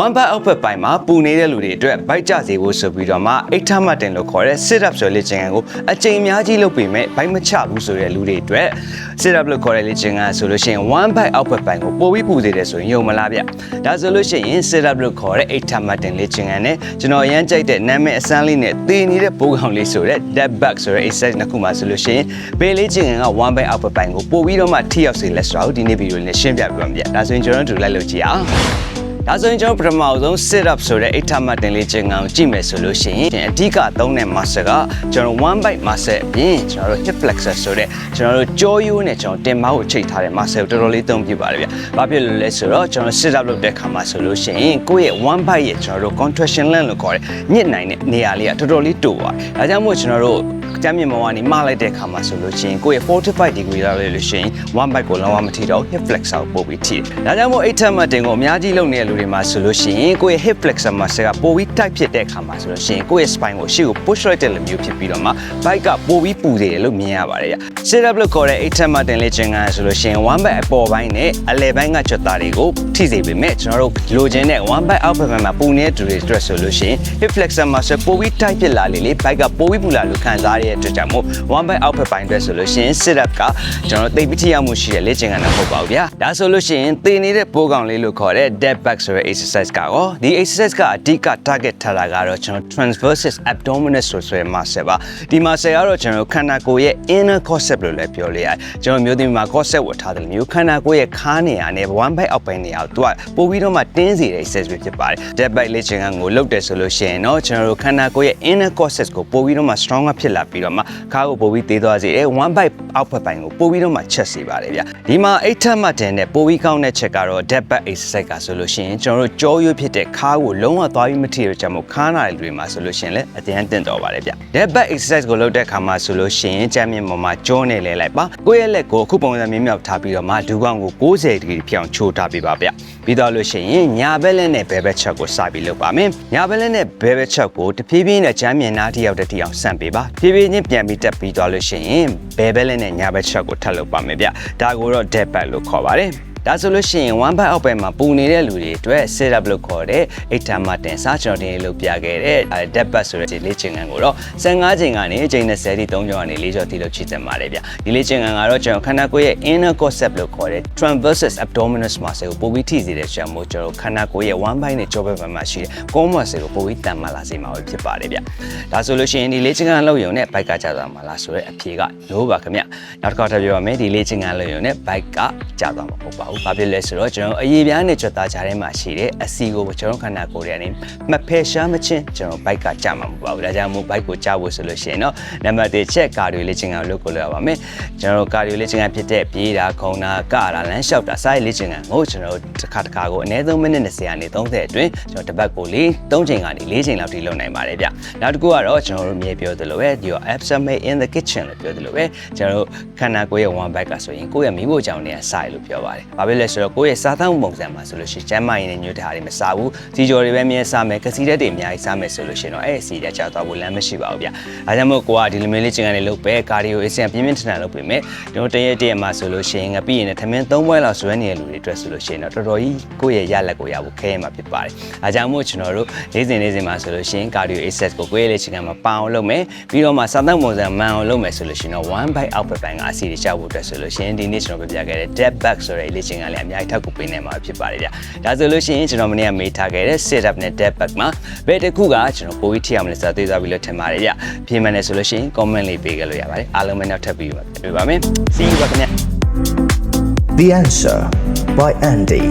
one back output ပိုင်းမှာပူနေတဲ့လူတွေအတွက်ဘိုက်ကျစေဖို့ဆိုပြီးတော့မှအိတ်ထမှတ်တင်လို့ခေါ်တဲ့ sit up ဆိုတဲ့လေ့ကျင့်ခန်းကိုအကြိမ်အများကြီးလုပ်ပြီးမဲ့ဘိုက်မချဘူးဆိုတဲ့လူတွေအတွက် sit up လို့ခေါ်တဲ့လေ့ကျင့်ခန်းဆိုလို့ရှိရင် one back output ပိုင်းကိုပိုပြီးပူစေတယ်ဆိုရင်ယုံမလားဗျဒါဆိုလို့ရှိရင် sit up လို့ခေါ်တဲ့အိတ်ထမှတ်တင်လေ့ကျင့်ခန်းနဲ့ကျွန်တော်ရမ်းကြိုက်တဲ့နာမည်အစမ်းလေးနဲ့သေနေတဲ့ပိုးကောင်လေးဆိုတဲ့ dead bug ဆိုတဲ့ exercise နှစ်ခုမှာဆိုလို့ရှိရင်ဘယ်လေ့ကျင့်ခန်းက one back output ပိုင်းကိုပိုပြီးတော့မှထိရောက်စေလဲဆိုတော့ဒီနေ့ဗီဒီယိုလေးနဲ့ရှင်းပြပြပါမယ်ဒါဆိုရင်ကျွန်တော်တို့လိုက်လို့ကြည့်အောင်ဒါဆိုရင်ကျွန်တော်ပထမဆုံး sit up ဆိုတဲ့အိတ်ထမှတ်တင်လေ့ကျင့်ခန်းကိုကြည့်မယ်ဆိုလို့ရှိရင်အဓိကသုံးတဲ့ muscle ကကျွန်တော် one bite muscle အပြင်ကျွန်တော်တို့ hip flexor ဆိုတဲ့ကျွန်တော်တို့ကြောရိုးနဲ့ကျွန်တော်တင်မောက်ကိုချိတ်ထားတဲ့ muscle ကိုတော်တော်လေးသုံးပြပါတယ်ဗျ။ဘာဖြစ်လို့လဲဆိုတော့ကျွန်တော် sit up လုပ်တဲ့အခါမှာဆိုလို့ရှိရင်ကိုယ့်ရဲ့ one bite ရဲ့ကျွန်တော်တို့ contraction length လို့ခေါ်တဲ့ညစ်နိုင်တဲ့နေရာလေးကတော်တော်လေးတိုပါတယ်။ဒါကြောင့်မို့ကျွန်တော်တို့ကြမ်းမြင့်မောကနေမှားလိုက်တဲ့အခါမှာဆိုလို့ရှိရင်ကိုယ့်ရဲ့45 degree လောက်လေလို့ရှိရင် one bite ကိုလုံးဝမထိတော့ hip flexor ကိုပို့ပြီးထိတယ်။ဒါကြောင့်မို့အိတ်ထမှတ်တင်ကိုအများကြီးလုပ်နေတဲ့လူတွေမှာဆိုလို့ရှိရင်ကိုယ့်ရဲ့ hip flexor muscle ကပိုပြီး tight ဖြစ်တဲ့အခါမှာဆိုလို့ရှိရင်ကိုယ့်ရဲ့ spine ကိုရှေ့ကို push လိုက်တဲ့လိုမျိုးဖြစ်ပြီးတော့မှ bike ကပိုပြီးပူစေတယ်လို့မြင်ရပါတယ်ဗျ။ sit up လို့ခေါ်တဲ့အိတ်ထမှတ်တင်လေ့ကျင့်ခန်းဆိုလို့ရှိရင် one bite အပေါ်ပိုင်းနဲ့အလယ်ပိုင်းကကြွတာတွေကိုထိစေပေမဲ့ကျွန်တော်တို့လိုချင်တဲ့ one bite output မှာပူနေတဲ့တူတွေအတွက်ဆိုလို့ရှိရင် hip flexor muscle ပိုပြီး tight ဖြစ်လာလေ bike ကပိုပြီးပူလာလို့ခံစားရတဲ့အတွက်ကြောင့်မို့ one bite output ပိုင်းအတွက်ဆိုလို့ရှိရင် sit up ကကျွန်တော်တို့သိပ်ပြီးထိရောက်မှုရှိတဲ့လေ့ကျင့်ခန်းတော့မဟုတ်ပါဘူးဗျာဒါဆိုလို့ရှိရင်သေနေတဲ့ပိုးကောင်လေးလို့ခေါ်တဲ့ dead bug ဆိုတဲ့ exercise ကရောဒီ exercise ကအဓိက target ထားတာကတော့ကျွန်တော် transversus abdominis ဆိုတဲ့ muscle ပါဒီ muscle ကတော့ကျွန်တော်ခန္ဓာကိုယ်ရဲ့ inner quadricep လို့လည်းပြောလို့ရတယ်ကျွန်တော်မျိုးသမီးမှာ quadricep ဝတ်ထားတယ်မျိုးခန္ဓာကိုယ်ရဲ့ခါးနေရာနဲ့ one bite အောက်ပိုင်းနေရာကိုသူကပို့ပြီးတော့မှတင်းစေတဲ့ exercise ပဲဖြစ်ပါတယ် dead bug လေ့ကျင့်ခန်းကိုလုပ်တယ်ဆိုလို့ရှိရင်တော့ကျွန်တော်တို့ခန္ဓာကိုယ်ရဲ့ inner quadricep ကိုပို့ပြီးတော့မှ stronger ဖြစ်လာပြီးတော့မှခါးကိုပို့ပြီးသေးသွားစေတယ် one bite အောက်ဘက်ပိုင်းကိုပို့ပြီးတော့မှချက်စေပါတယ်ဗျဒီမှာအိတ်ထမှတ်တင်တဲ့ပို့ပြီးကောင်းတဲ့ချက်ကတော့ dead bug exercise ကဆိုလို့ရှိရင်ကျွန်တော်တို့ကြောရိုးဖြစ်တဲ့ခါးကိုလုံးဝသွားပြီးမထိရကြမို့ခါးနာတွေမှာဆိုလို့ရှိရင်လည်းအတင်းတင့်တော်ပါတယ်ဗျ dead bug exercise ကိုလုပ်တဲ့အခါမှာဆိုလို့ရှိရင်ကြမ်းမြင့်ပေါ်မှာကြောနဲ့လဲလိုက်ပါကိုယ့်ရဲ့လက်ကိုအခုပုံစံမျိုးမြောက်ထားပြီးတော့မှဒူးကောင်းကို90 degree ဖြစ်အောင်ချိုးထားပေးပါဗျပြီးတော့လို့ရှိရင်ညာဘက်လက်နဲ့ဘယ်ဘက်ချက်ကိုစပြီးလုပ်ပါမယ်ညာဘက်လက်နဲ့ဘယ်ဘက်ချက်ကိုတဖြည်းဖြည်းနဲ့ကြမ်းမြင့်နားထိရောက်တဲ့ထိအောင်ဆန့်ပေးပါဖြည်းဖြည်းချင်းပြန်ပြီးတက်ပြီးတော့လို့ရှိရင်ဘယ်ဘက်လက်နဲ့ညာဘက်ချက်ကိုထပ်လုပ်ပါမယ်ဗျဒါကိုတော့ dead bug လို့ခေါ်ပါတယ်ဒါဆိုလို့ရှိရင် one bite အောက်ပိုင်းမှာပူနေတဲ့လူတွေအတွက် sit up လို့ခေါ်တဲ့အိတ်ထမှတ်တင်စကျွန်တော်တင်လုပ်ပြခဲ့တဲ့ dead bug ဆိုတဲ့လေ့ကျင့်ခန်းကိုတော့15ချိန်ကနေအချိန်20တိ3ကျော်ကနေ4ကျော်တိလို့ချစ်တင်ပါတယ်ဗျဒီလေ့ကျင့်ခန်းကတော့ကျွန်တော်ခန္ဓာကိုယ်ရဲ့ inner quadricep လို့ခေါ်တဲ့ transversus abdominis muscle ကိုပိုပြီးထိစေတဲ့ချက်မို့ကျွန်တော်ခန္ဓာကိုယ်ရဲ့ one bite နဲ့ကြောဘက်မှာရှိတဲ့ core muscle ကိုပိုပြီးတန်မာလာစေမှာဖြစ်ပါတယ်ဗျဒါဆိုလို့ရှိရင်ဒီလေ့ကျင့်ခန်းလုပ်ရုံနဲ့ bike ကကျသွားမှာလားဆိုတဲ့အဖြေက no ပါခင်ဗျနောက်တစ်ခါထပ်ပြောရမယ်ဒီလေ့ကျင့်ခန်းလုပ်ရုံနဲ့ bike ကကျသွားမှာမဟုတ်ပါဘူးဘာဖြစ်လဲဆိုတော့ကျွန်တော်အရေးပြားနဲ့ကြွတာကြားထဲမှာရှိတဲ့အစီကိုကျွန်တော်ခန္ဓာကိုယ်ထဲကနေမဖယ်ရှားမချင်းကျွန်တော်ဘိုက်ကကြာမှာမဟုတ်ပါဘူးဒါကြောင့်မို့ဘိုက်ကိုကြာဖို့ဆိုလို့ရှိရင်တော့နံပါတ်1ချက်ကာဒီယိုလေ့ကျင့်ခန်းလုပ်ကိုလုပ်ရပါမယ်ကျွန်တော်ကာဒီယိုလေ့ကျင့်ခန်းဖြစ်တဲ့ပြေးတာခုန်တာကတာလမ်းလျှောက်တာစတဲ့လေ့ကျင့်ခန်းကိုကျွန်တော်တစ်ခါကိုအနည်းဆုံးမိနစ်20ကနေ30အတွင်းကျွန်တော်တစ်ပတ်ကို3ချိန်ကနေ4ချိန်လောက်ထိလုပ်နိုင်ပါတယ်ဗျနောက်တစ်ခုကတော့ကျွန်တော်တို့မြေပြောသလိုပဲဒီ absent in the kitchen လို့ပြောသလိုပဲကျွန်တော်တို့ခန္ဓာကိုယ်ရဲ့ one bite ကဆိုရင်ကိုယ့်ရဲ့မိဖို့ကြောင့်နေရာစားရလို့ပြောပါတယ်ဘာဖြစ်လဲဆိုတော့ကိုယ့်ရဲ့စားသောက်ပုံစံမှာဆိုလို့ရှိရင်ကျန်းမာရေးနဲ့ညွှန်ထားတာတွေမစားဘူးစီကြော်တွေပဲမြဲစားမယ်ကစီတက်တွေအများကြီးစားမယ်ဆိုလို့ရှိရင်တော့အဲ့စီတက်ကျသွားဖို့လမ်းမရှိပါဘူးဗျအဲဒါကြောင့်မို့ကိုကဒီလိုမျိုးလေးကျင်ကန်လေးလုပ်ပဲကာဒီယိုအစင်ပြင်းပြင်းထန်ထန်လုပ်ပေးမယ်ကျွန်တော်တရက်မှာဆိုလို့ရှိရင်ငပြီးရင်ထမင်း3ပွဲလောက်ဆွဲနေတဲ့လူတွေအတွက်ဆိုလို့ရှိရင်တော့တော်တော်ကြီးကိုယ့်ရဲ့ရလက်ကိုရဖို့ခဲရမှာဖြစ်ပါတယ်အဲဒါကြောင့်မို့ကျွန်တော်တို့နေ့စဉ်မှာဆိုလို့ရှိရင်ကာဒီယို exercise ကိုကိုယ့်ရဲ့လေးကျင်ကန်မှာပအောင်လုပ်မယ်ပြီးတော့မှစားသောက်ပုံစံမှန်အောင်လုပ်မယ်ဆိုလို့ရှိရင်တော့ one bite output ပိုင်းကအစီတွေကျဖို့အတွက်ဆိုလို့ရှိရင်ဒီနေ့ကျွန်တော်ပြပြခဲ့တဲ့ dead bug ဆိုတဲ့လေးကျင်ကန်လေးအများကြီးထောက်ကူပေးနေမှာဖြစ်ပါတယ်ဗျဒါဆိုလို့ရှိရင်ကျွန်တော်မနေ့ကမေးထားခဲ့တဲ့ sit up နဲ့ dead bug မှာဘယ်တစ်ခုကကျွန်တော်ပိုပြီးထိအောင်လဲဆိုတာသိသွားပြီလို့ထင်ပါတယ်ဗျပြင်မှန်တယ်ဆိုလို့ရှိရင် comment လေးပေးကြလို့ရပါတယ်အားလုံးပဲနောက်ထပ်ပြီးတွေ့ပါမယ် see you ပါခင်ဗျ The Answer by Andy